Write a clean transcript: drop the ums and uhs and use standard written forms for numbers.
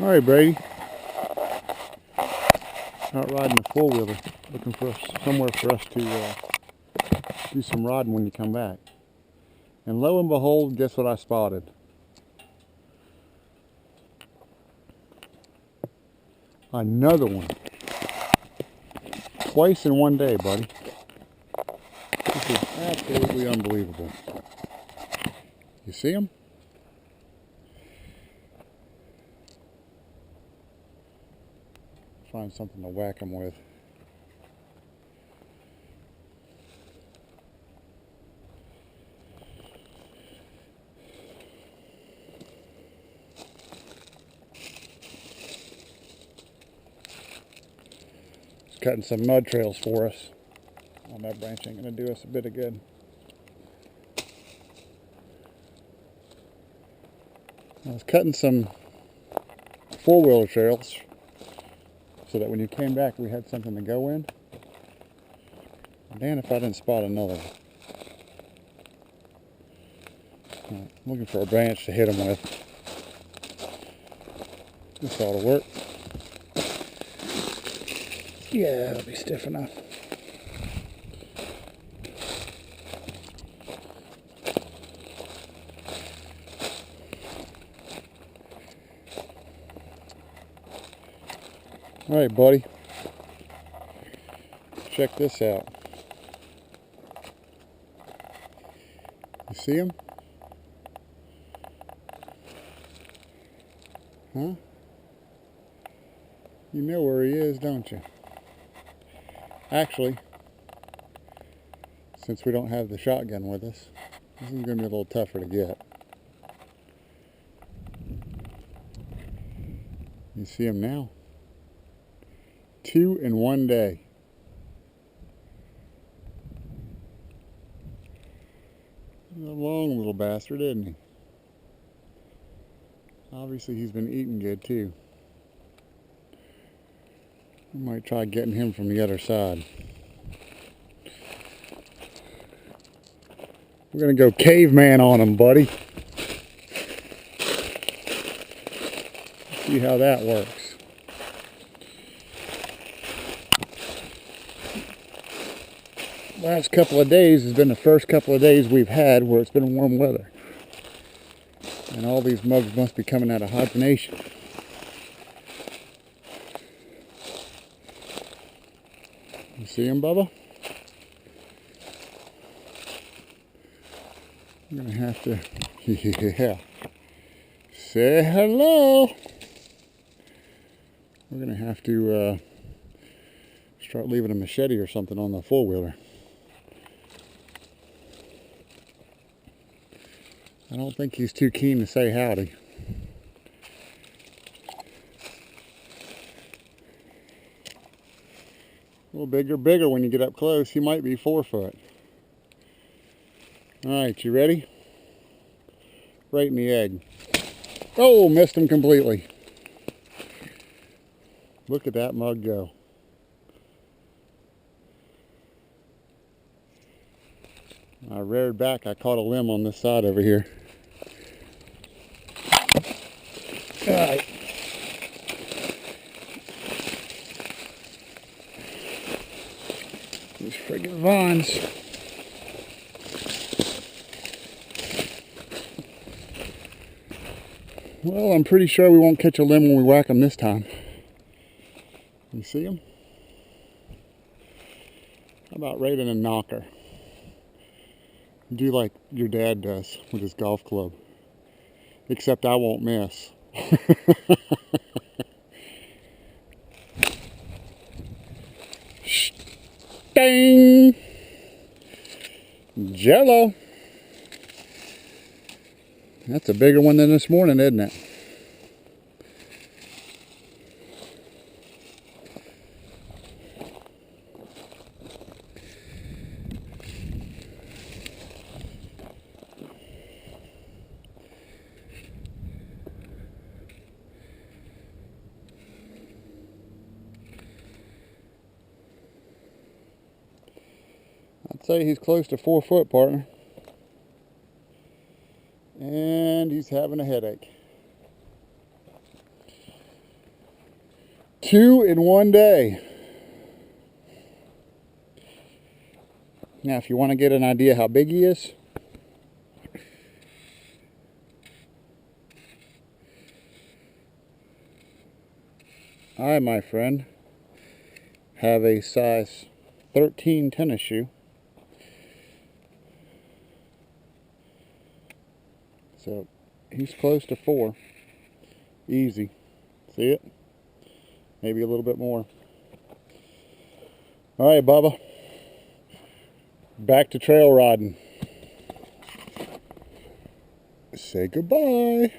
All right, Brady. Out riding a four-wheeler, looking for somewhere for us to do some riding when you come back. And lo and behold, guess what I spotted? Another one. Twice in one day, buddy. This is absolutely unbelievable. You see them? Find something to whack them with. It's cutting some mud trails for us. Oh, that branch ain't gonna do us a bit of good. I was cutting some four-wheeler trails so that when you came back we had something to go in. Man, if I didn't spot another one. I'm looking for a branch to hit them with. This ought to work. Yeah, it'll be stiff enough. All right, buddy. Check this out. You see him? Huh? You know where he is, don't you? Actually, since we don't have the shotgun with us, this is going to be a little tougher to get. You see him now? 2 in one day. He's a long little bastard, isn't he? Obviously he's been eating good too. We might try getting him from the other side. We're gonna go caveman on him, buddy. See how that works. Last couple of days has been the first couple of days we've had where it's been warm weather. And all these mugs must be coming out of hibernation. You see him, Bubba? I'm gonna have to, yeah. Say hello. We're gonna have to start leaving a machete or something on the four-wheeler. I don't think he's too keen to say howdy. A little bigger when you get up close. He might be 4 foot. Alright, you ready? Right in the egg. Oh, missed him completely. Look at that mug go. I reared back, I caught a limb on this side over here. Alright. These friggin' vines. Well, I'm pretty sure we won't catch a limb when we whack them this time. You see them? How about right in a knocker? Do like your dad does with his golf club. Except I won't miss. Dang! Jello! That's a bigger one than this morning, isn't it? I'd say he's close to 4 foot, partner. And he's having a headache. 2 in one day. Now, if you want to get an idea how big he is, I, my friend, have a size 13 tennis shoe. So he's close to 4. Easy. See it? Maybe a little bit more. All right, Bubba. Back to trail riding. Say goodbye.